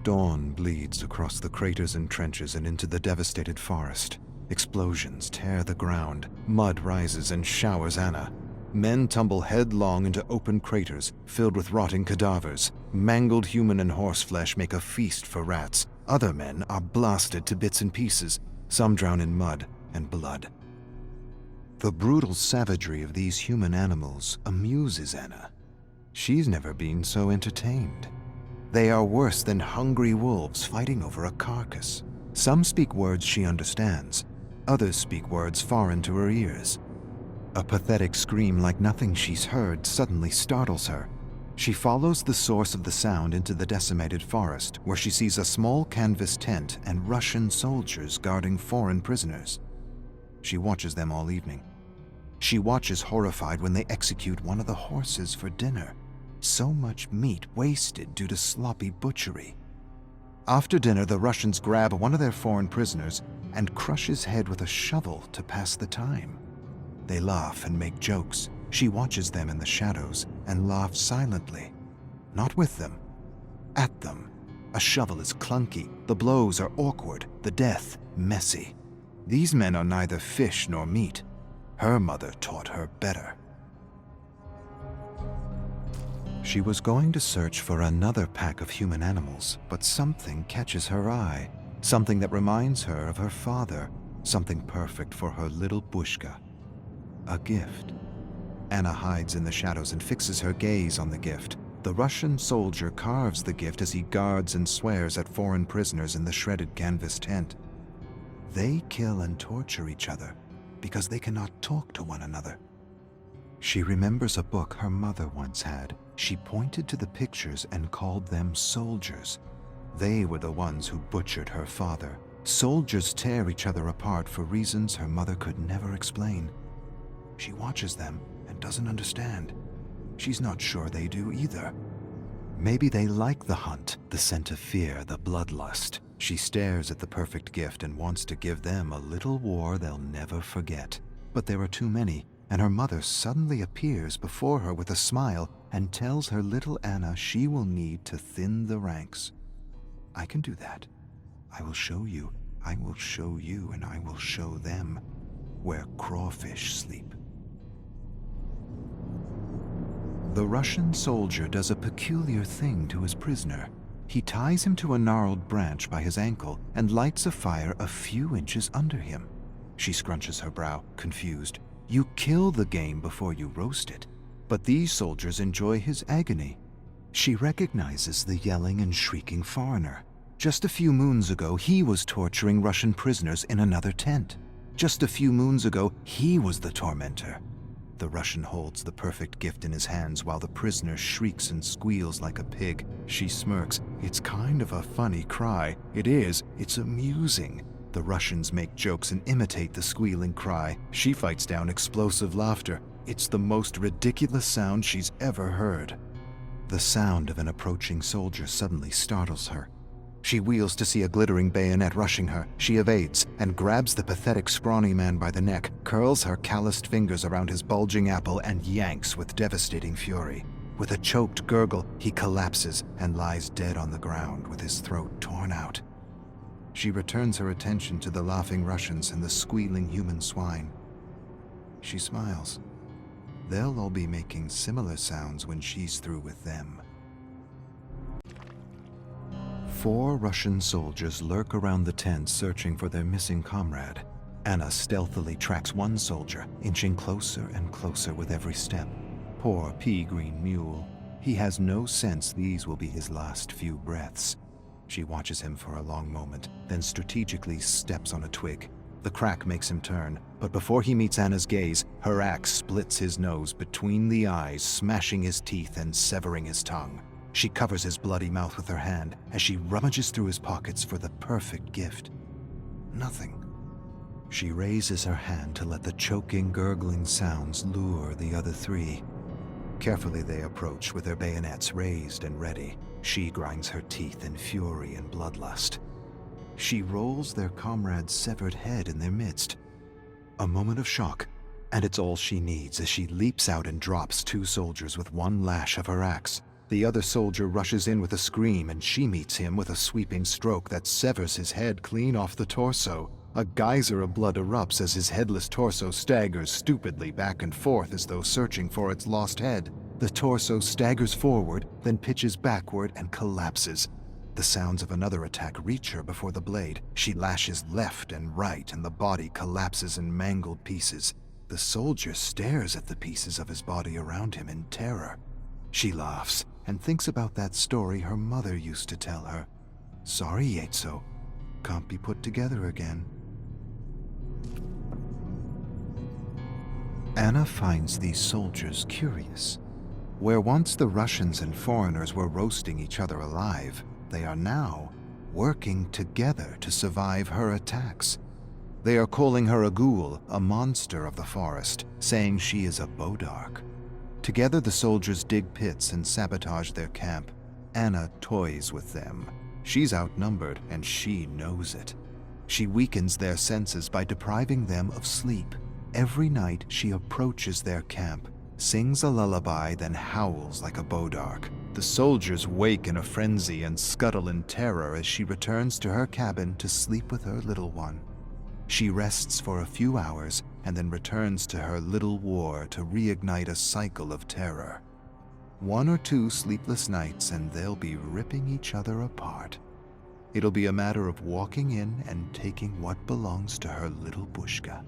Dawn bleeds across the craters and trenches and into the devastated forest. Explosions tear the ground, mud rises and showers Anna. Men tumble headlong into open craters filled with rotting cadavers. Mangled human and horse flesh make a feast for rats. Other men are blasted to bits and pieces. Some drown in mud and blood. The brutal savagery of these human animals amuses Anna. She's never been so entertained. They are worse than hungry wolves fighting over a carcass. Some speak words she understands. Others speak words foreign to her ears. A pathetic scream like nothing she's heard suddenly startles her. She follows the source of the sound into the decimated forest, where she sees a small canvas tent and Russian soldiers guarding foreign prisoners. She watches them all evening. She watches horrified when they execute one of the horses for dinner. So much meat wasted due to sloppy butchery. After dinner, the Russians grab one of their foreign prisoners and crush his head with a shovel to pass the time. They laugh and make jokes. She watches them in the shadows and laughs silently. Not with them, at them. A shovel is clunky, the blows are awkward, the death messy. These men are neither fish nor meat. Her mother taught her better. She was going to search for another pack of human animals, but something catches her eye. Something that reminds her of her father. Something perfect for her little Bushka. A gift. Anna hides in the shadows and fixes her gaze on the gift. The Russian soldier carves the gift as he guards and swears at foreign prisoners in the shredded canvas tent. They kill and torture each other because they cannot talk to one another. She remembers a book her mother once had. She pointed to the pictures and called them soldiers. They were the ones who butchered her father. Soldiers tear each other apart for reasons her mother could never explain. She watches them and doesn't understand. She's not sure they do either. Maybe they like the hunt, the scent of fear, the bloodlust. She stares at the perfect gift and wants to give them a little war they'll never forget. But there are too many, and her mother suddenly appears before her with a smile and tells her little Anna she will need to thin the ranks. I can do that. I will show you, and I will show them where crawfish sleep. The Russian soldier does a peculiar thing to his prisoner. He ties him to a gnarled branch by his ankle and lights a fire a few inches under him. She scrunches her brow, confused. You kill the game before you roast it. But these soldiers enjoy his agony. She recognizes the yelling and shrieking foreigner. Just a few moons ago, he was torturing Russian prisoners in another tent. Just a few moons ago, he was the tormentor. The Russian holds the perfect gift in his hands while the prisoner shrieks and squeals like a pig. She smirks. It's kind of a funny cry. It is. It's amusing. The Russians make jokes and imitate the squealing cry. She fights down explosive laughter. It's the most ridiculous sound she's ever heard. The sound of an approaching soldier suddenly startles her. She wheels to see a glittering bayonet rushing her. She evades and grabs the pathetic scrawny man by the neck, curls her calloused fingers around his bulging apple and yanks with devastating fury. With a choked gurgle, he collapses and lies dead on the ground with his throat torn out. She returns her attention to the laughing Russians and the squealing human swine. She smiles. They'll all be making similar sounds when she's through with them. 4 Russian soldiers lurk around the tent searching for their missing comrade. Anna stealthily tracks one soldier, inching closer and closer with every step. Poor pea-green mule. He has no sense these will be his last few breaths. She watches him for a long moment, then strategically steps on a twig. The crack makes him turn, but before he meets Anna's gaze, her axe splits his nose between the eyes, smashing his teeth and severing his tongue. She covers his bloody mouth with her hand as she rummages through his pockets for the perfect gift. Nothing. She raises her hand to let the choking, gurgling sounds lure the other 3. Carefully they approach with their bayonets raised and ready. She grinds her teeth in fury and bloodlust. She rolls their comrade's severed head in their midst. A moment of shock, and it's all she needs as she leaps out and drops 2 soldiers with one lash of her axe. The other soldier rushes in with a scream, and she meets him with a sweeping stroke that severs his head clean off the torso. A geyser of blood erupts as his headless torso staggers stupidly back and forth as though searching for its lost head. The torso staggers forward, then pitches backward and collapses. The sounds of another attack reach her before the blade. She lashes left and right, and the body collapses in mangled pieces. The soldier stares at the pieces of his body around him in terror. She laughs and thinks about that story her mother used to tell her. Sorry, Yaitso. Can't be put together again. Anna finds these soldiers curious. Where once the Russians and foreigners were roasting each other alive, they are now working together to survive her attacks. They are calling her a ghoul, a monster of the forest, saying she is a Bodark. Together the soldiers dig pits and sabotage their camp. Anna toys with them. She's outnumbered, and she knows it. She weakens their senses by depriving them of sleep. Every night she approaches their camp, sings a lullaby, then howls like a Bodark. The soldiers wake in a frenzy and scuttle in terror as she returns to her cabin to sleep with her little one. She rests for a few hours and then returns to her little war to reignite a cycle of terror. 1 or 2 sleepless nights and they'll be ripping each other apart. It'll be a matter of walking in and taking what belongs to her little Bushka.